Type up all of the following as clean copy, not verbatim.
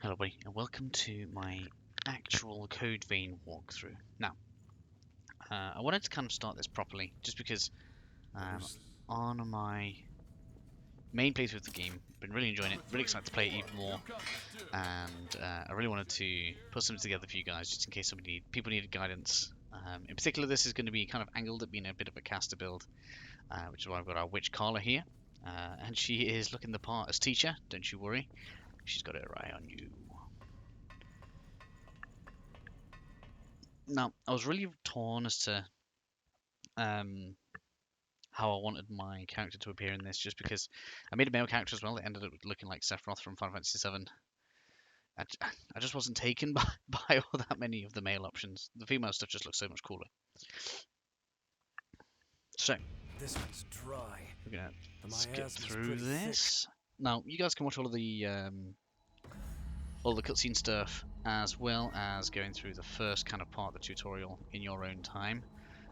Hello everybody, and welcome to my actual Code Vein walkthrough. Now, I wanted to kind of start this properly, just because on my main playthrough of the game, I've been really enjoying it, really excited to play it even more, and I really wanted to put something together for you guys, just in case people needed guidance. In particular, this is going to be kind of angled at being a bit of a caster build, which is why I've got our Witch Carla here, and she is looking the part as teacher, don't you worry, she's got her eye on you. Now, I was really torn as to how I wanted my character to appear in this, just because I made a male character as well. It ended up looking like Sephiroth from Final Fantasy VII. I just wasn't taken by all that many of the male options. The female stuff just looks so much cooler. So, this one's dry. we're gonna skip through this. Now, you guys can watch all the cutscene stuff, as well as going through the first kind of part of the tutorial in your own time.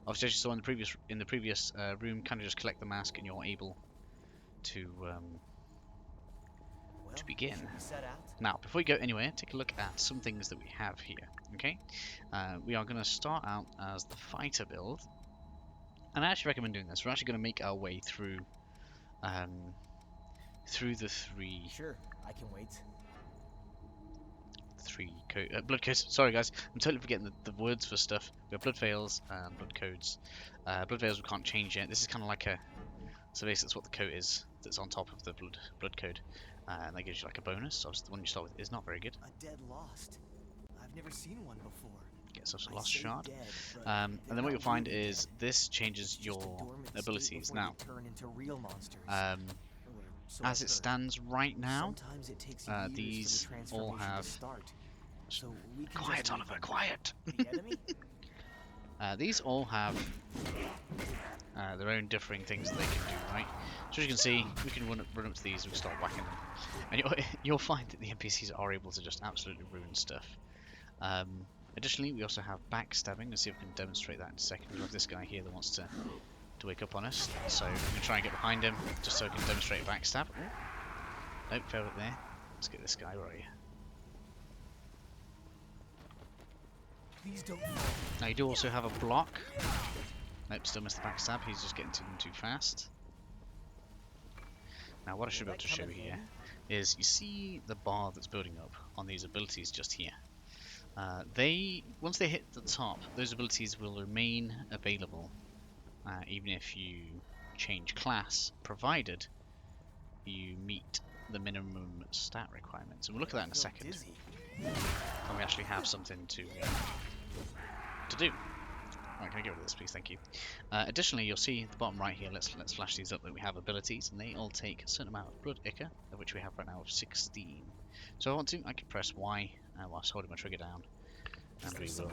Obviously, as you saw in the previous room, kind of just collect the mask and you're able to begin. Now, before we go anywhere, take a look at some things that we have here. Okay, we are going to start out as the fighter build, and I actually recommend doing this. We're actually going to make our way through the three. Sure, I can wait. Blood codes. Sorry guys, I'm totally forgetting the words for stuff. We have blood veils and blood codes. Blood veils we can't change yet. This is kind of like a, so basically that's what the coat is that's on top of the blood code, and that gives you like a bonus. So the one you start with is not very good. A dead lost. I've never seen one before. Gets us a lost shard. Dead, and then what you'll find is this changes your abilities now. Turn into real monsters. So as it stands right now, these all have. So Quiet, Oliver, quiet! These all have their own differing things that they can do, right? So as you can see, we can run up to these and we start whacking them. And you'll find that the NPCs are able to just absolutely ruin stuff. Additionally, we also have backstabbing. Let's see if we can demonstrate that in a second. We have this guy here that wants to wake up on us. So I'm going to try and get behind him, just so I can demonstrate a backstab. Ooh. Nope, failed it there. Let's get this guy, where are you? Please don't. Now you do also have a block. Nope, still missed the backstab. He's just getting to them too fast. Now what I should be able to show here is you see the bar that's building up on these abilities just here. Once they hit the top, those abilities will remain available even if you change class, provided you meet the minimum stat requirements. And we'll look at that in a second. And we actually have something to do. Alright, can I get rid of this, please? Thank you. Additionally, you'll see at the bottom right here, let's flash these up, that we have abilities, and they all take a certain amount of blood ichor, of which we have right now of 16. So if I want to, I can press Y whilst holding my trigger down, and we will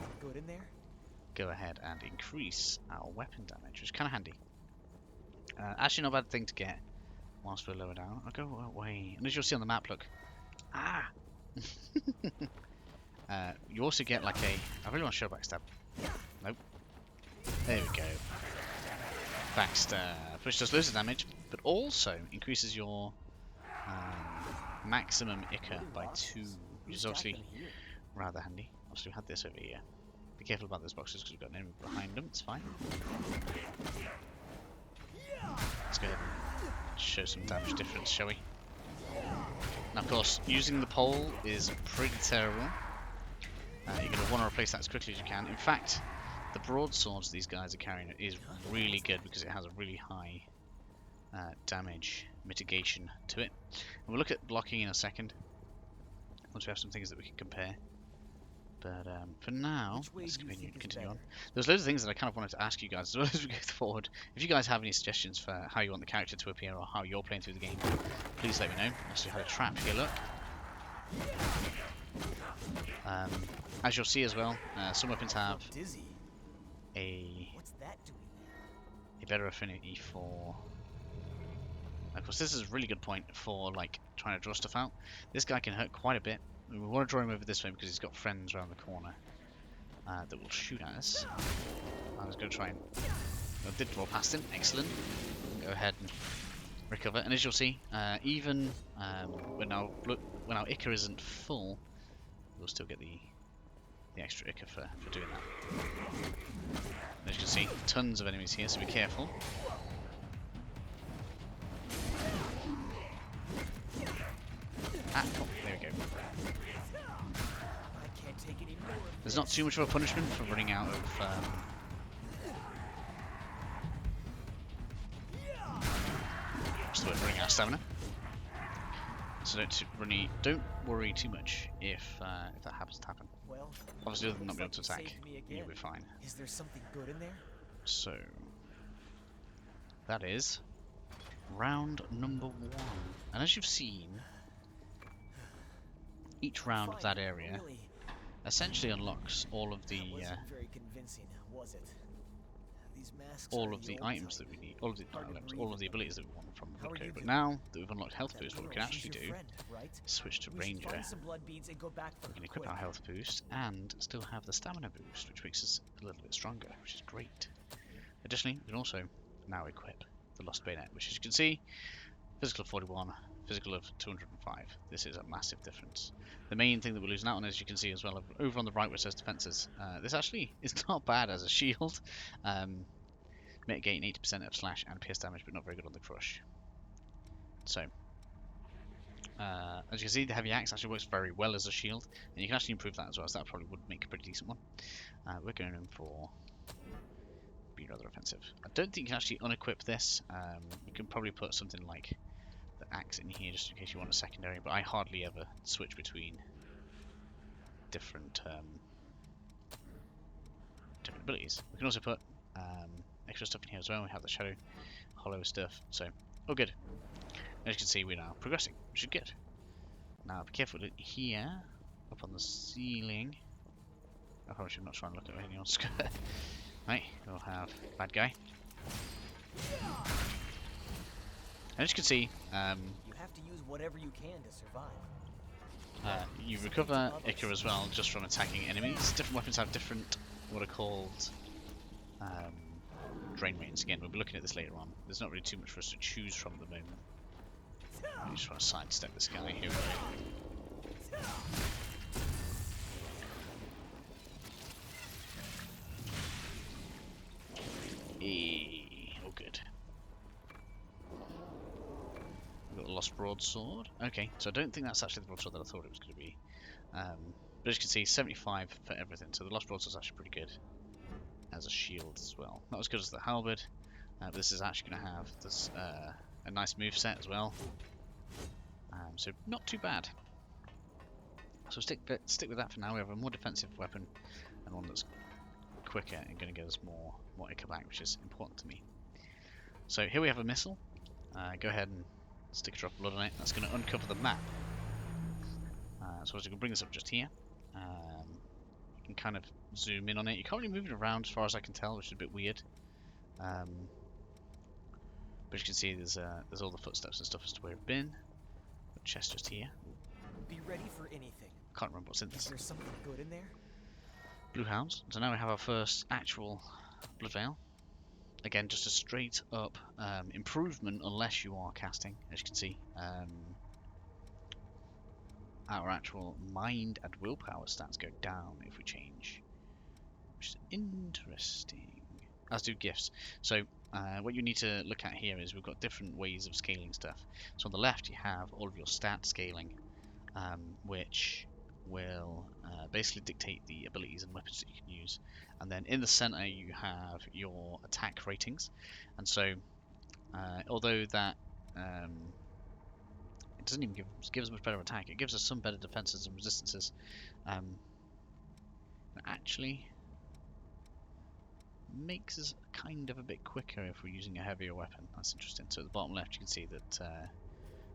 go ahead and increase our weapon damage, which is kind of handy. Actually not a bad thing to get whilst we're lower down. I'll go away, and as you'll see on the map, look. Ah! You also get like I really want to show backstab. Nope. There we go. Backstab, which does loads of damage, but also increases your maximum ichor by 2, which is obviously rather handy. Also, we had this over here. Be careful about those boxes because we've got an enemy behind them. It's fine. Let's go ahead and show some damage difference, shall we? Now, of course, using the pole is pretty terrible. You're going to want to replace that as quickly as you can. In fact, the broadswords these guys are carrying is really good because it has a really high damage mitigation to it. And we'll look at blocking in a second, once we have some things that we can compare. But for now, let's continue on. There's loads of things that I kind of wanted to ask you guys as well as we go forward. If you guys have any suggestions for how you want the character to appear or how you're playing through the game, please let me know. Also had a trap here, look. As you'll see as well, some weapons have a better affinity for... Of course, this is a really good point for like trying to draw stuff out. This guy can hurt quite a bit. We want to draw him over this way because he's got friends around the corner that will shoot at us. I was going to try and... I did draw past him. Excellent. Go ahead and recover. And as you'll see, even when our Ica isn't full, we'll still get the extra Ica for doing that. And as you can see, tons of enemies here, so be careful. Oh, there we go. I can't take any more. There's not too much of a punishment for running out of running out of stamina. So don't worry too much if that happens to happen. Well, Obviously, other than not being able looks to like you attack, saved me you'll again. be fine. Is there something good in there? So that is round number 1, and as you've seen, each round of that area Really, essentially unlocks all of the that wasn't very convincing, was it? These masks all are of the old items type. that we need, all of the Hard to items, breathe all in of the them. abilities that we want from How are Blood Code. you But doing? now that we've unlocked Health That Boost, what we little, can actually she's your do friend, right? is switch to We should Ranger. find some blood beads and go back for We her can equip quick. our Health Boost and still have the Stamina Boost, which makes us a little bit stronger, which is great. Additionally, we can also now equip the Lost Bayonet, which, as you can see, physical of 41, physical of 205. This is a massive difference. The main thing that we're losing out on, as you can see as well, over on the right where it says defenses, this actually is not bad as a shield. Mitigating 80% of slash and pierce damage, but not very good on the crush. So, as you can see, the heavy axe actually works very well as a shield, and you can actually improve that as well, so that probably would make a pretty decent one. We're going in for be rather offensive. I don't think you can actually unequip this. You can probably put something like the axe in here just in case you want a secondary, but I hardly ever switch between different abilities. We can also put extra stuff in here as well. We have the shadow hollow stuff, so all good. As you can see, we're now progressing, which is good. Now be careful here, up on the ceiling. I probably should not try and look at anyone skirt. Right, we'll have bad guy. And as you can see, You have to use whatever you can to survive. you recover Ica as well just from attacking enemies. Different weapons have different, what are called drain rates. Again, we'll be looking at this later on. There's not really too much for us to choose from at the moment. I just want to sidestep this guy here. Oh, good. We've got the Lost Broadsword. Okay, so I don't think that's actually the broadsword that I thought it was going to be. But as you can see, 75 for everything. So the Lost Broadsword is actually pretty good as a shield as well. Not as good as the halberd, but this is actually going to have this a nice moveset as well. So not too bad. So stick with that for now. We have a more defensive weapon and one that's quicker and going to get us more Ica back, which is important to me. So here we have a missile. Go ahead and stick a drop of blood on it. That's going to uncover the map. So as you can bring this up just here, you can kind of zoom in on it. You can't really move it around as far as I can tell, which is a bit weird. But you can see there's all the footsteps and stuff as to where we've been. The chest just here. Be ready for anything. Can't remember what's in Is this. there something good in there? Blue Hounds. So now we have our first actual Blood Veil. Again, just a straight up improvement unless you are casting, as you can see. Our actual mind and willpower stats go down if we change, which is interesting, as do gifts. So what you need to look at here is we've got different ways of scaling stuff. So on the left you have all of your stat scaling, which will basically dictate the abilities and weapons that you can use. And then in the center you have your attack ratings. And so although that it doesn't even give us much better attack, it gives us some better defenses and resistances. Actually makes us kind of a bit quicker if we're using a heavier weapon. That's interesting. So at the bottom left you can see that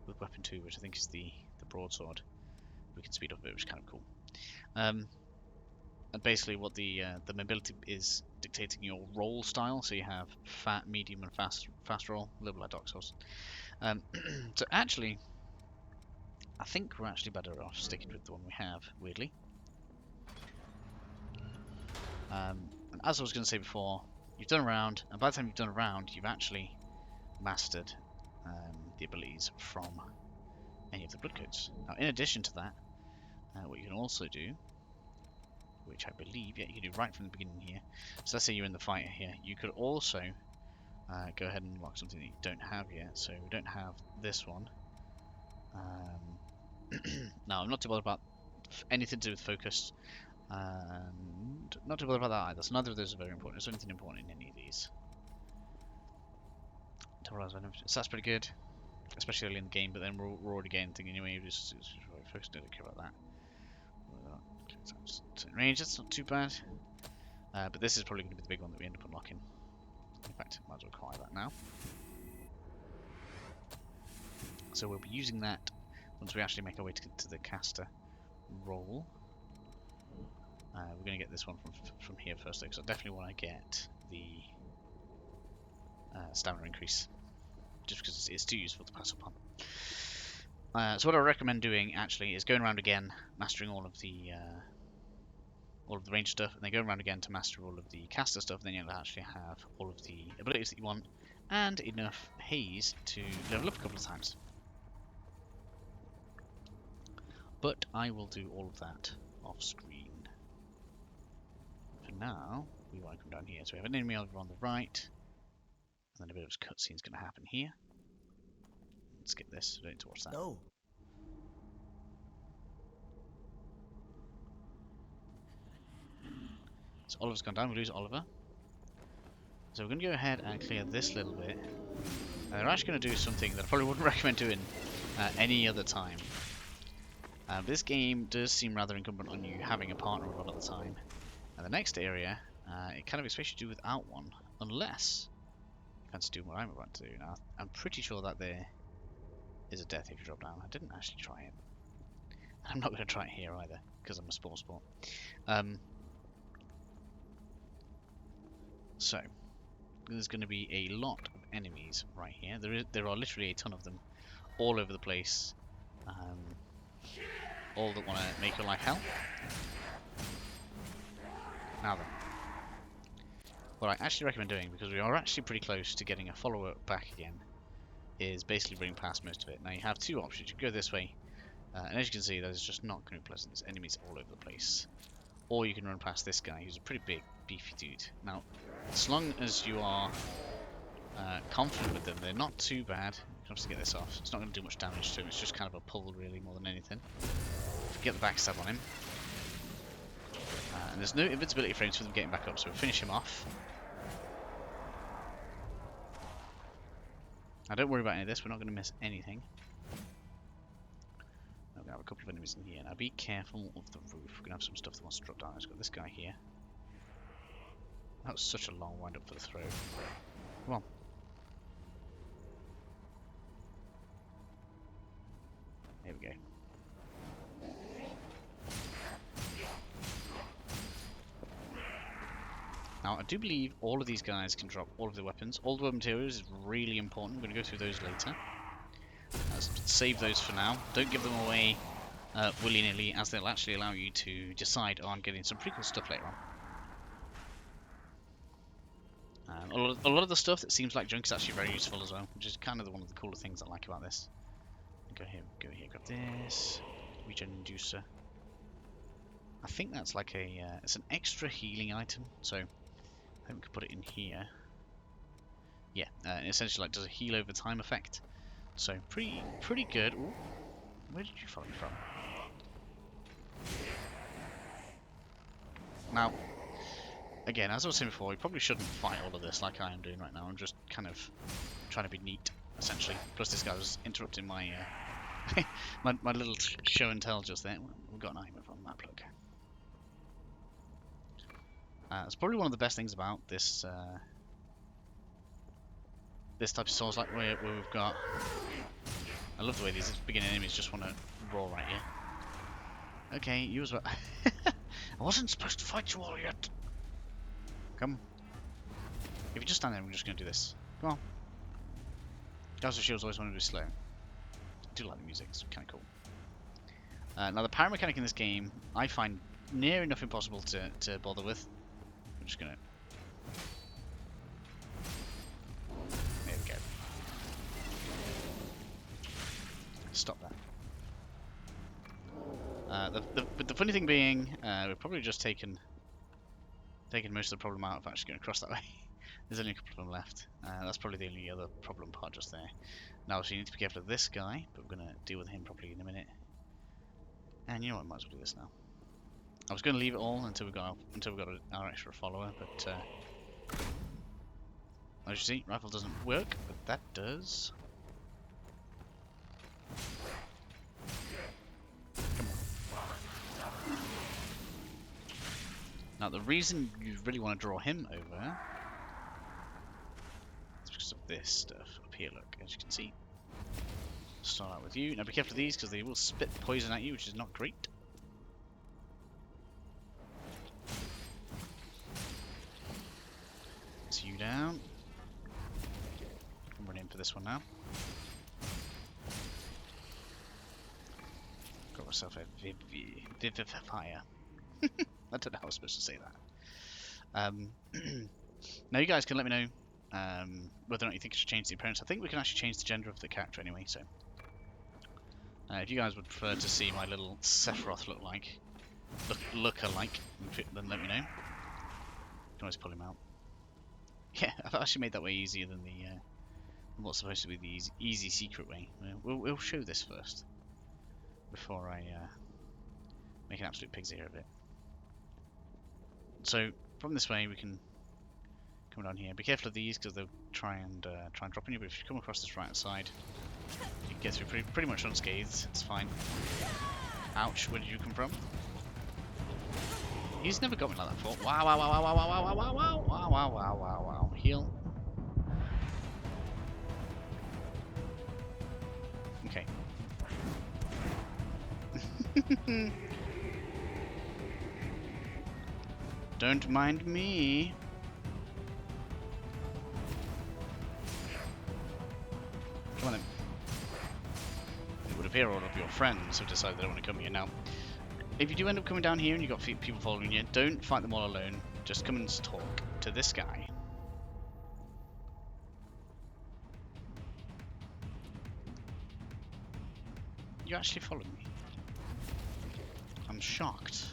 with weapon 2, which I think is the broadsword, we can speed up a bit, which is kind of cool. And basically what the mobility is dictating your roll style. So you have fat, medium, and fast roll, a little like Dark Souls. So actually, I think we're actually better off sticking with the one we have, weirdly. And as I was going to say before, you've done a round, and by the time you've done a round, you've actually mastered the abilities from any of the blood codes. Now, in addition to that, what you can also do, which I believe, yeah, you can do right from the beginning here. So let's say you're in the fighter here. You could also go ahead and unlock something that you don't have yet. So we don't have this one. Now, I'm not too bothered about anything to do with focus. And not too bothered about that either. So neither of those are very important. Is there anything important in any of these? So that's pretty good, especially early in the game. But then we're already getting thing anyway. Just focus. Don't care about that. Range. That's not too bad. But this is probably going to be the big one that we end up unlocking. In fact, might as well acquire that now. So we'll be using that once we actually make our way to the caster role. We're going to get this one from here first, though, because I definitely want to get the stamina increase, just because it's too useful to pass up on. So what I recommend doing actually is going around again, mastering all of the range stuff, and then going around again to master all of the caster stuff. Then you'll actually have all of the abilities that you want and enough haze to level up a couple of times. But I will do all of that off screen. For now, we want to come down here. So we have an enemy over on the right, and then a bit of a cutscene is going to happen here. Let's skip this. We don't need to watch that. No. So Oliver's gone down. We lose Oliver. So we're going to go ahead and clear this little bit. And they're actually going to do something that I probably wouldn't recommend doing any other time. This game does seem rather incumbent on you having a partner a lot of the time. And the next area, it kind of expects you to do without one, unless you fancy doing what I'm about to do. Now, I'm pretty sure that there is a death if you drop down. I didn't actually try it. I'm not going to try it here either, because I'm a sport. So, there's going to be a lot of enemies right here. There are literally a ton of them all over the place. All that want to make your life hell. Now then, what I actually recommend doing, because we are actually pretty close to getting a follower back again, is basically running past most of it. Now you have two options. You can go this way, and as you can see, that is just not going to be pleasant. There's enemies all over the place. Or you can run past this guy, who's a pretty big, beefy dude. Now, as long as you are confident with them, they're not too bad. You can obviously get this off. It's not going to do much damage to him. It's just kind of a pull, really, more than anything. Get the backstab on him. And there's no invincibility frames for them getting back up, so we'll finish him off. Now don't worry about any of this, we're not going to miss anything. Now we have a couple of enemies in here. Now be careful of the roof, we're going to have some stuff that wants to drop down. Let's got this guy here. That was such a long wind up for the throw. Come on. Here we go. Now, I do believe all of these guys can drop all of the weapons. All the weapon materials is really important. We're going to go through those later. Let's save those for now. Don't give them away willy-nilly, as they'll actually allow you to decide on getting some pretty cool stuff later on. A lot of the stuff that seems like junk is actually very useful as well, which is kind of one of the cooler things I like about this. Go here, grab this. Regen inducer. I think that's like it's an extra healing item, so I think we could put it in here. Yeah, essentially like does a heal over time effect. So pretty good. Ooh, where did you follow me from? Now, again, as I was saying before, we probably shouldn't fight all of this like I am doing right now. I'm just kind of trying to be neat, essentially. Plus this guy was interrupting my my little show and tell just there. We've got an item from that plug. It's probably one of the best things about this this type of Souls, like where we've got. I love the way these beginning enemies just want to roar right here. Okay, you as well. I wasn't supposed to fight you all yet. Come. If you just stand there, we're just going to do this. Come on. Guys with shields always want to be slow. I do like the music, it's kind of cool. Now the power mechanic in this game, I find near enough impossible to bother with. I'm just gonna... There we go. stop that. The funny thing being, we've probably just taken most of the problem out of actually going across that way. There's only a couple of them left. That's probably the only other problem part just there. Now, so you need to be careful of this guy, but we're going to deal with him properly in a minute. And you know what, I might as well do this now. I was going to leave it all until we got our extra follower, but as you see, rifle doesn't work, but that does. Come on. Now, the reason you really want to draw him over is because of this stuff up here. Look, as you can see. Start out with you. Now, be careful of these because they will spit poison at you, which is not great. It's you down. I'm running in for this one now. Got myself a Vivifier. I don't know how I was supposed to say that. Now you guys can let me know whether or not you think I should change the appearance. I think we can actually change the gender of the character anyway, so if you guys would prefer to see my little Sephiroth look alike, then let me know. You can always pull him out. Yeah, I've actually made that way easier than the what's supposed to be the easy secret way. We'll show this first before I make an absolute pig's ear of it. So from this way we can come down here. Be careful of these because they'll try and drop on you. But if you come across this right side, you can get through pretty much unscathed. It's fine. Ouch! Where did you come from? He's never got me like that before. Wow! Wow! Wow! Wow! Wow! Wow! Wow! Wow! Wow! Wow! Wow! Wow! Wow! Wow! Heal. Okay. Don't mind me. Come on then. It would appear all of your friends have decided they don't want to come here now. If you do end up coming down here and you've got people following you, don't fight them all alone. Just come and talk to this guy. You actually followed me. I'm shocked.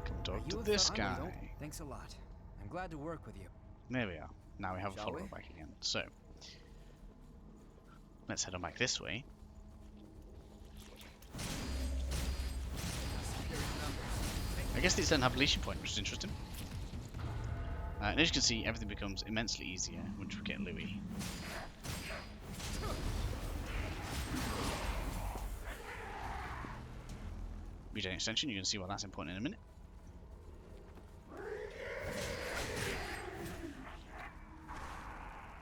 Come talk to this guy. Thanks a lot. I'm glad to work with you. There we are. Now we have a follower back again. So, let's head on back this way. I guess these don't have a leashing point, which is interesting. And as you can see, everything becomes immensely easier once we get Louis. Regen extension, you're going to see why that's important in a minute.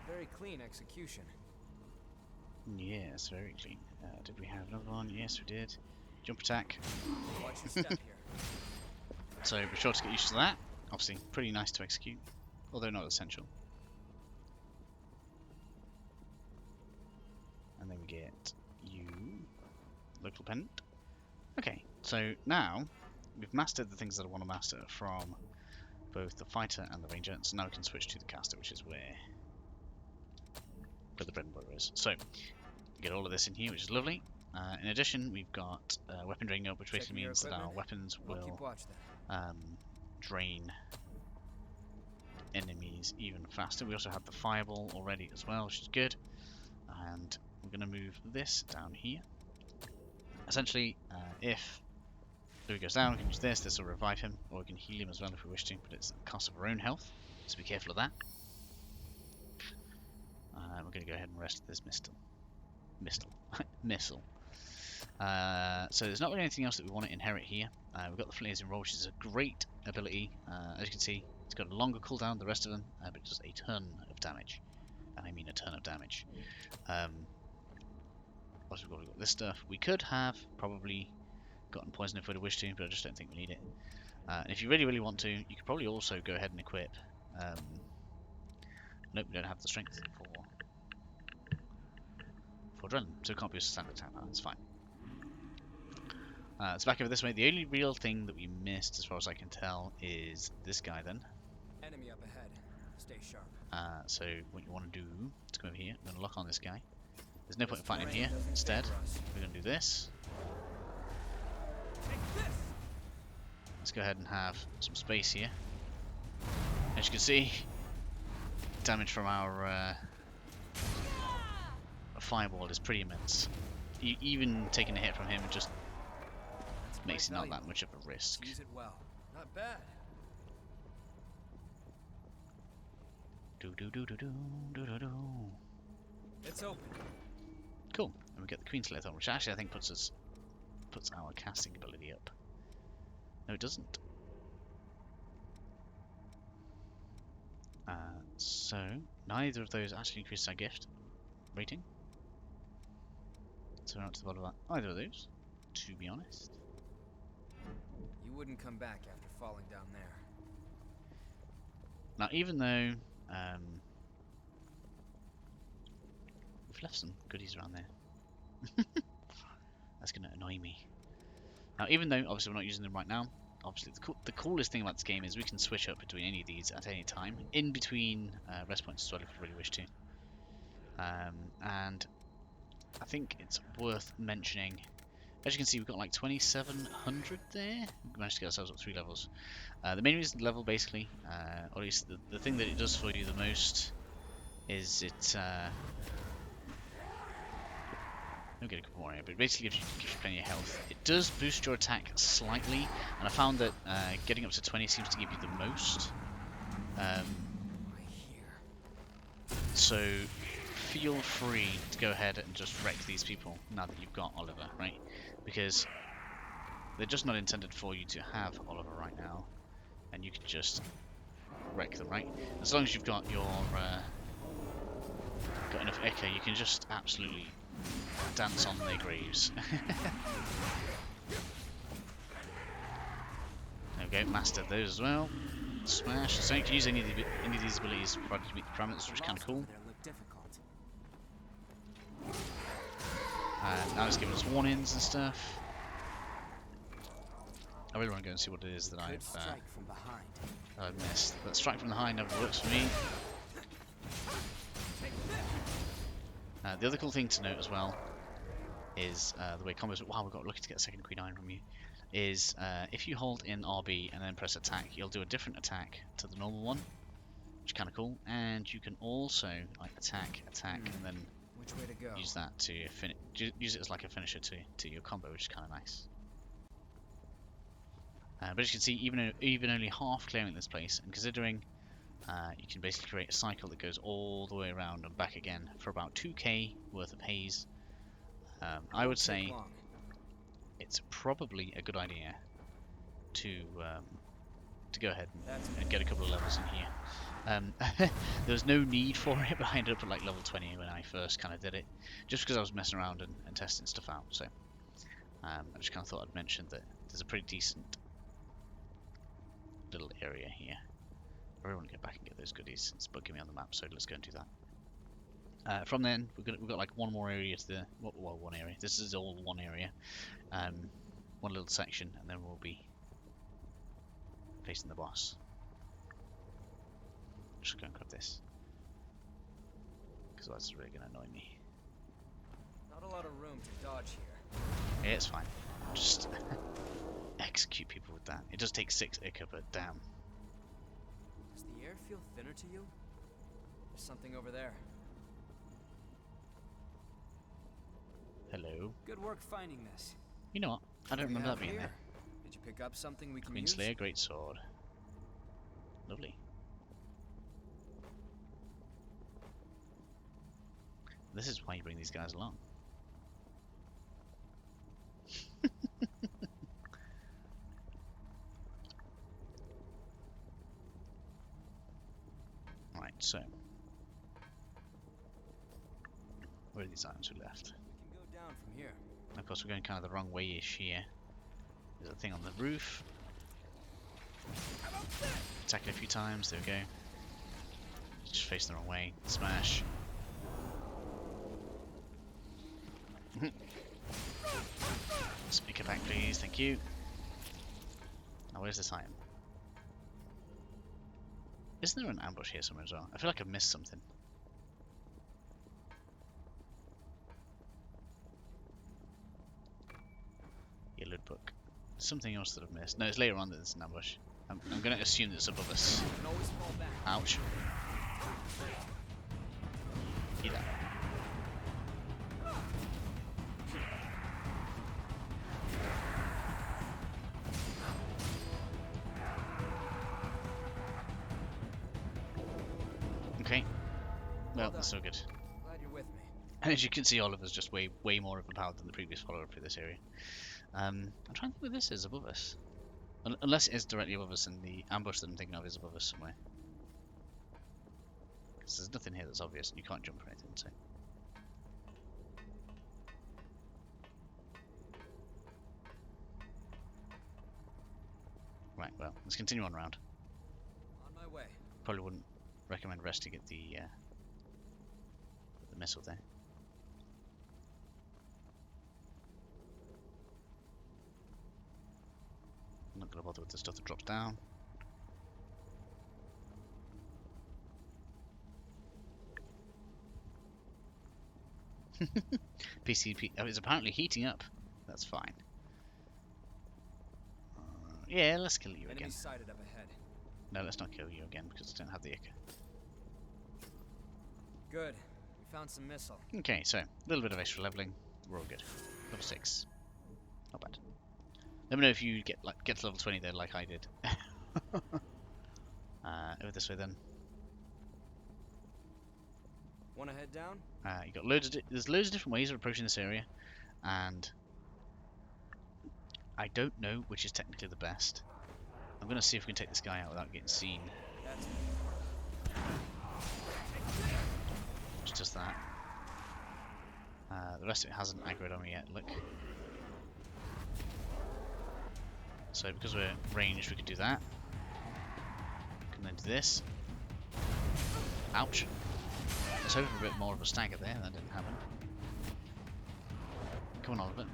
Very clean execution. Yes, very clean. Did we have another one? Yes, we did. Jump attack. Watch your step here. So be sure to get used to that. Obviously, pretty nice to execute, although not essential. And then we get you, local pendant. Okay, so now we've mastered the things that I want to master from both the fighter and the ranger. So now we can switch to the caster, which is where the bread and butter is. So get all of this in here, which is lovely. In addition, we've got weapon draining up, which basically means that our weapons will drain enemies even faster. We also have the fireball already as well, which is good. And we're going to move this down here. Essentially, if Louis goes down, we can use this. This will revive him, or we can heal him as well if we wish to, but it's at the cost of our own health, so be careful of that. We're going to go ahead and rest this missile. So there's not really anything else that we want to inherit here. We've got the Flares and Roll, which is a great ability. As you can see, it's got a longer cooldown than the rest of them, but it does a ton of damage. And I mean a ton of damage. Also, we've got this stuff. We could have probably gotten poison if we'd have wished to, but I just don't think we need it. And if you really, really want to, you could probably also go ahead and equip. Nope, we don't have the strength for adrenaline, so it can't be a standard attack. That's fine. So back over this way, the only real thing that we missed, as far as I can tell, is this guy then. Enemy up ahead. Stay sharp. So what you want to do is come over here. I'm going to lock on this guy. There's no point in fighting him here. Instead, we're going to do this. Let's go ahead and have some space here. As you can see, damage from our fireball is pretty immense. Even taking a hit from him just makes it not that much of a risk. Use it well. Not bad. It's open. Cool. And we get the Queen Slith on, which actually I think puts our casting ability up. No, it doesn't. So neither of those actually increases our gift rating. So we're not to the bottom of either of those, to be honest. You wouldn't come back after falling down there. Now, even though we've left some goodies around there, that's going to annoy me. Now, even though obviously we're not using them right now, obviously the coolest thing about this game is we can switch up between any of these at any time, in between rest points as well if we really wish to. And I think it's worth mentioning, as you can see, we've got like 2,700 there. We managed to get ourselves up 3 levels. The main reason the level, basically, or at least the thing that it does for you the most, is it. I'll get a couple more here, but it basically gives you plenty of health. It does boost your attack slightly, and I found that getting up to 20 seems to give you the most. So feel free to go ahead and just wreck these people now that you've got Oliver, right? Because they're just not intended for you to have Oliver right now, and you can just wreck them, right? As long as you've got your got enough Echo, you can just absolutely dance on their graves. There we go, mastered those as well. Smash. So you can use any of these abilities provided you meet the parameters, which is kind of cool. Now it's giving us warnings and stuff. I really want to go and see what it is that I've missed. That strike from behind never works for me. The other cool thing to note as well is the way combos. Wow, we've got lucky to get a second Queen Iron from you. Is if you hold in RB and then press attack, you'll do a different attack to the normal one, which is kind of cool. And you can also like attack, and then which way to go? Use that to use it as like a finisher to your combo, which is kind of nice. But as you can see, even only half clearing this place, and considering you can basically create a cycle that goes all the way around and back again for about 2k worth of haze, I would say it's probably a good idea to go ahead and get a couple of levels in here. There was no need for it, but I ended up at like level 20 when I first kind of did it, just because I was messing around and testing stuff out. So I just kind of thought I'd mention that there's a pretty decent little area here. I really want to get back and get those goodies. It's bugging me on the map, so let's go and do that. From then, we've got like one more area to the well, one area. This is all one area, one little section, and then we'll be facing the boss. Just go and grab this, because that's really going to annoy me. Not a lot of room to dodge here. Yeah, it's fine. Just execute people with that. It does take 6 Ica, but damn. Does the air feel thinner to you? There's something over there. Hello. Good work finding this. You know what? I don't remember that being there. Did you pick up something we can Queen use? Slayer, great sword. Lovely. This is why you bring these guys along. Right, so where are these items we left? We can go down from here. Of course, we're going kind of the wrong way-ish here. There's a thing on the roof. Attack it a few times. There we go. Just facing the wrong way. Smash. Speak it back, please. Thank you. Now, where's this item? Isn't there an ambush here somewhere as well? I feel like I've missed something. Yeah, loot book. Something else that I've missed. No, it's later on that there's an ambush. I'm going to assume that it's above us. Ouch. Eat that. Okay. Well, that's so good. Glad you're with me. And as you can see, Oliver's just way more overpowered than the previous follower through this area. I'm trying to think where this is above us. Unless it is directly above us and the ambush that I'm thinking of is above us somewhere. Because there's nothing here that's obvious and you can't jump or anything, so. Right, well, let's continue on round. On my way. Probably wouldn't recommend resting at the missile there. I'm not going to bother with the stuff that drops down. PCP. Oh, it's apparently heating up. That's fine. Yeah, let's kill you again. Sighted up ahead. No, let's not kill you again because I don't have the echo. Good. We found some missile. Okay, so a little bit of extra leveling. We're all good. Level 6. Not bad. Let me know if you get to level 20 there like I did. Over this way then. Wanna head down? You got there's loads of different ways of approaching this area, and I don't know which is technically the best. I'm gonna see if we can take this guy out without getting seen. Which does that. The rest of it hasn't aggroed on me yet. Look. So because we're ranged, we can do that. Can then do this. Ouch. I was hoping for a bit more of a stagger there, that didn't happen. Come on, Oliver.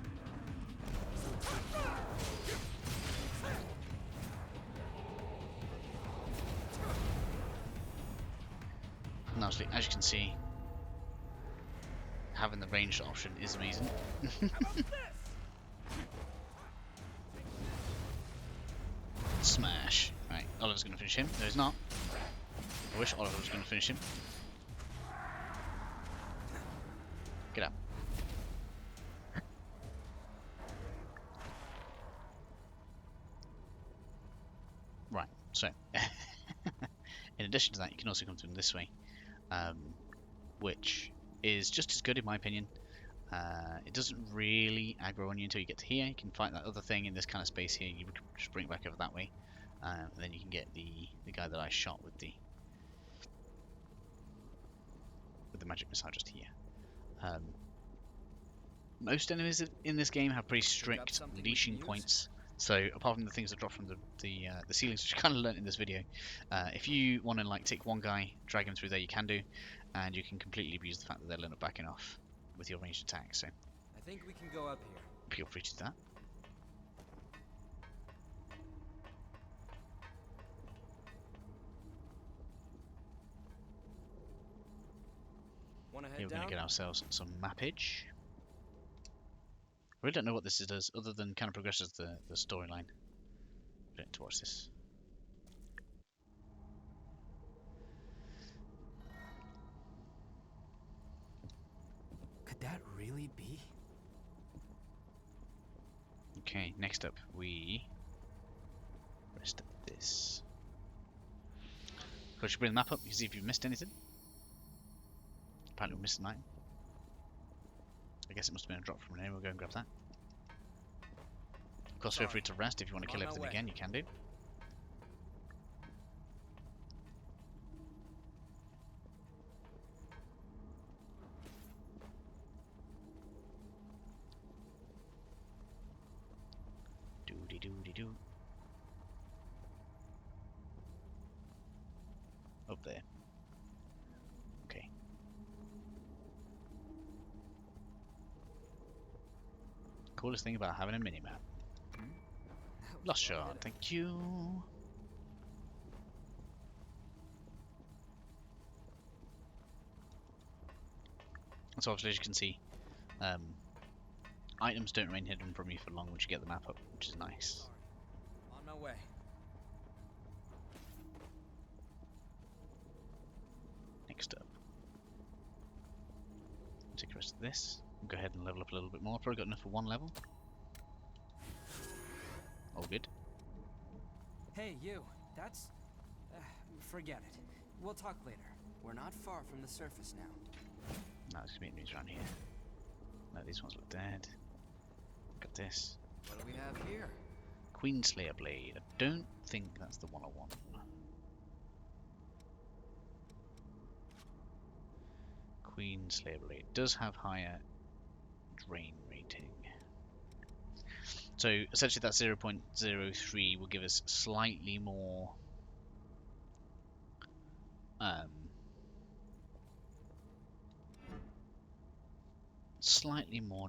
And obviously, as you can see, having the ranged option is amazing. Smash. Right, Oliver's going to finish him. No, he's not. I wish Oliver was going to finish him. Get up. Right, so in addition to that, you can also come through this way, which is just as good in my opinion. It doesn't really aggro on you until you get to here. You can fight that other thing in this kind of space here. You just bring it back over that way, and then you can get the guy that I shot with the magic missile just here. Most enemies in this game have pretty strict leashing points. So apart from the things that drop from the ceilings, which you kind of learnt in this video, if you want to like take one guy, drag him through there, you can do, and you can completely abuse the fact that they'll end up backing off with your ranged attack. So I think we can go up here. Feel free to do that. Wanna head Here we're down? going to get ourselves some mappage. I really don't know what this does, other than kind of progresses the storyline. I don't need to watch this. Could that really be? Okay, next up we rest up this. Could you bring the map up? You can see if you've missed anything. Apparently we missed an item. I guess it must have been a drop from an area. We'll go and grab that. Of course, feel free to rest if you want to kill everything again. You can do. Doody doody doo. Up there. Okay. Coolest thing about having a mini-map. Lost shot, thank you. So obviously, as you can see, items don't remain hidden from you for long once you get the map up, which is nice. On my way. Next up, take the rest of this. We'll go ahead and level up a little bit more. Probably got enough for one level. All good. Hey, you. That's... forget it. We'll talk later. We're not far from the surface now. No, there's gonna be enemies around here. No, these ones look dead. Look at this. What do we have here? Queenslayer Blade. I don't think that's the one I want. Queenslayer Blade does have higher drain rating. So essentially that 0.03 will give us slightly more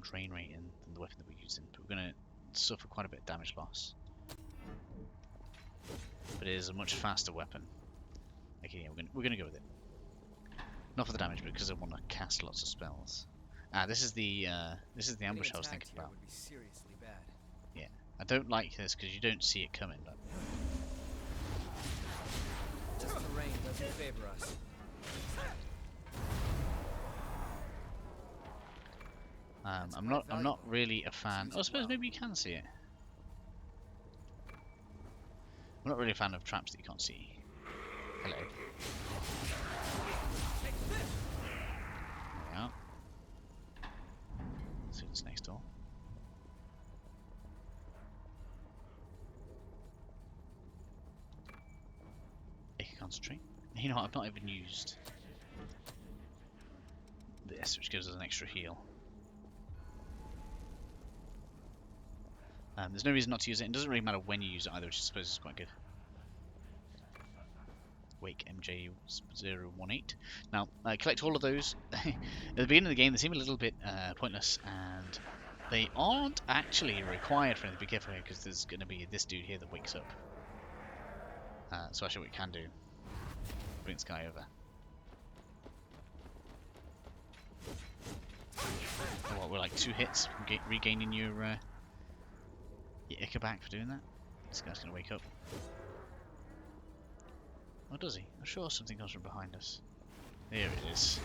drain rating than the weapon that we're using, but we're going to suffer quite a bit of damage loss. But it is a much faster weapon. Okay, yeah, we're gonna go with it. Not for the damage, but because I want to cast lots of spells. This is the ambush I was thinking about. Would be seriously bad. Yeah, I don't like this because you don't see it coming. But This terrain doesn't favor us. I'm not really a fan. Oh, I suppose maybe you can see it. I'm not really a fan of traps that you can't see. Hello. There we are. Let's see what's next door. Make a concentrate. You know what, I've not even used this, which gives us an extra heal. There's no reason not to use it. It doesn't really matter when you use it either, which I suppose is quite good. Wake MJ018. Now, collect all of those. At the beginning of the game, they seem a little bit pointless, and they aren't actually required for anything. Be careful here, because there's going to be this dude here that wakes up. So actually what we can do, bring this guy over. Oh, what, we're like 2 hits from regaining your Ica back for doing that. This guy's going to wake up. Or does he? I'm sure something comes from behind us. There it is.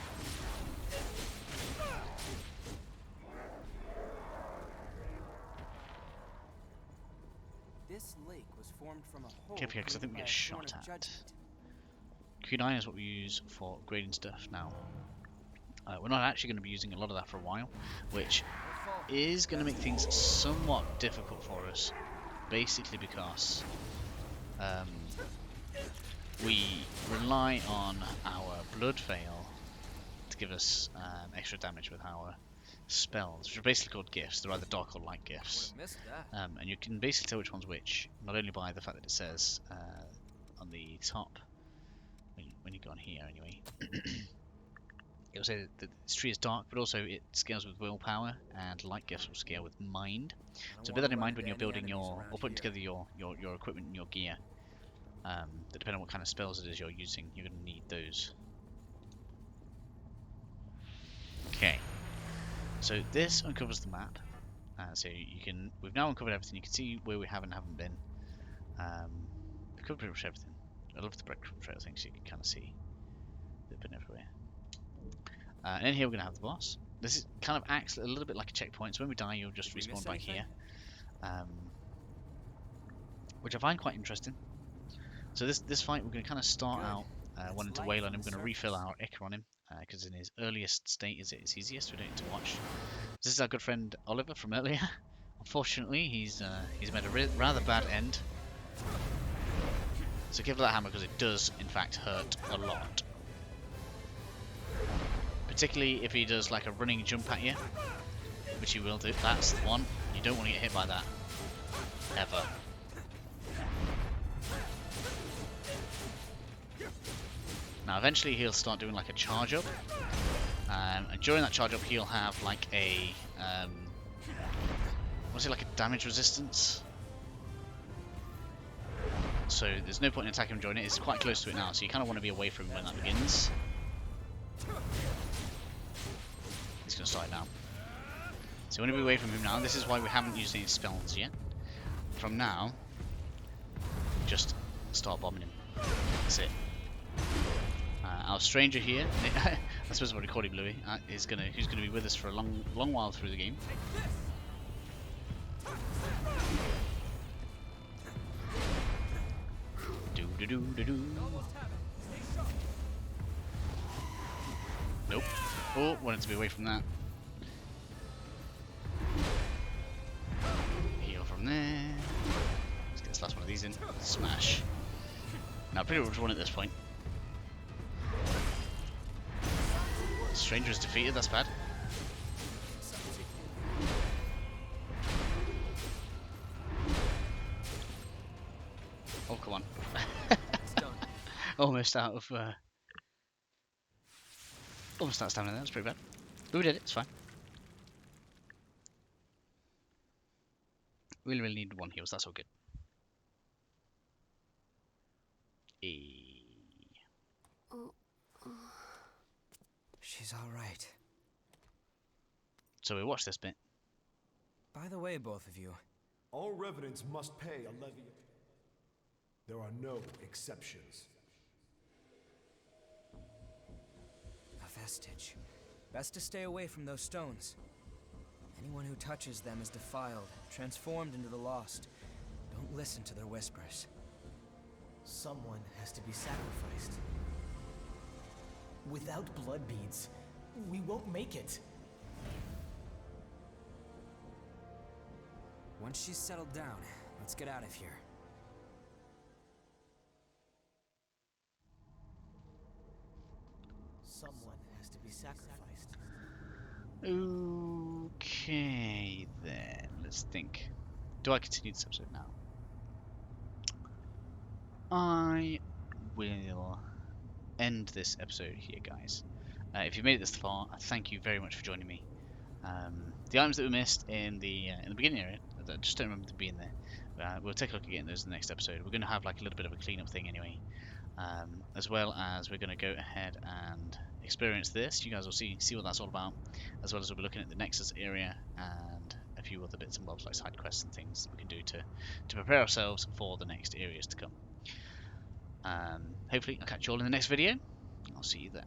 This lake was formed from a hole. Keep here, because I think we get shot at. Q9 is what we use for upgrading stuff now. We're not actually going to be using a lot of that for a while, which is going to make things somewhat difficult for us, basically because we rely on our blood veil to give us extra damage with our spells, which are basically called gifts. They're either dark or light gifts, and you can basically tell which one's which, not only by the fact that it says on the top, when you go on here anyway, it'll say that this tree is dark, but also it scales with willpower, and light gifts will scale with mind. So bear that in mind when you're building or putting together your equipment and your gear. That depending on what kind of spells it is you're using, you're going to need those. Okay, so this uncovers the map. So we've now uncovered everything. You can see where we have and haven't been. We've covered pretty much everything. I love the breadcrumb trail thing, so you can kind of see they've been everywhere. And then here we're going to have the boss. This is kind of acts a little bit like a checkpoint, so when we die you'll just respawn back here. Which I find quite interesting. So this fight we're going to kind of start out wanting to wail on him. We're going to refill our Ica on him, because in his earliest state is it's easiest, we don't need to watch. This is our good friend Oliver from earlier. Unfortunately he's made a rather bad end. So give that hammer because it does in fact hurt a lot. Particularly if he does like a running jump at you, which he will do. That's the one. You don't want to get hit by that. Ever. Now eventually he'll start doing like a charge up. And during that charge up he'll have like a... what's it, like a damage resistance? So there's no point in attacking him during it. It's quite close to it now, so you kind of want to be away from him when that begins. he's going to start now. So we want to be away from him now. This is why we haven't used any spells yet. From now, just start bombing him. That's it. Our stranger here, I suppose what we call him, Louis, who's gonna be with us for a long while through the game. Nope. Oh, wanted to be away from that. Heal from there. Let's get this last one of these in. Smash. Now, pretty much won at this point. Stranger is defeated, that's bad. Oh, come on. Almost out of stamina there, that's pretty bad. But we did it, it's fine. Really need one heal, so that's all good. She's alright. So we watch this bit. By the way, both of you. All revenants must pay a levy. There are no exceptions. A vestige. Best to stay away from those stones. Anyone who touches them is defiled, transformed into the lost. Don't listen to their whispers. Someone has to be sacrificed. Without blood beads, we won't make it. Once she's settled down, let's get out of here. Someone has to be sacrificed. Okay, then. Let's think. Do I continue this episode now? I will end this episode here, guys. If you've made it this far, thank you very much for joining me. The items that we missed in the beginning area, I just don't remember them being there. We'll take a look again at those in the next episode. We're going to have like a little bit of a cleanup thing anyway, as well as we're going to go ahead and experience this. You guys will see what that's all about, as well as we'll be looking at the Nexus area and a few other bits and bobs like side quests and things that we can do to prepare ourselves for the next areas to come. Hopefully I'll catch you all in the next video. I'll see you then.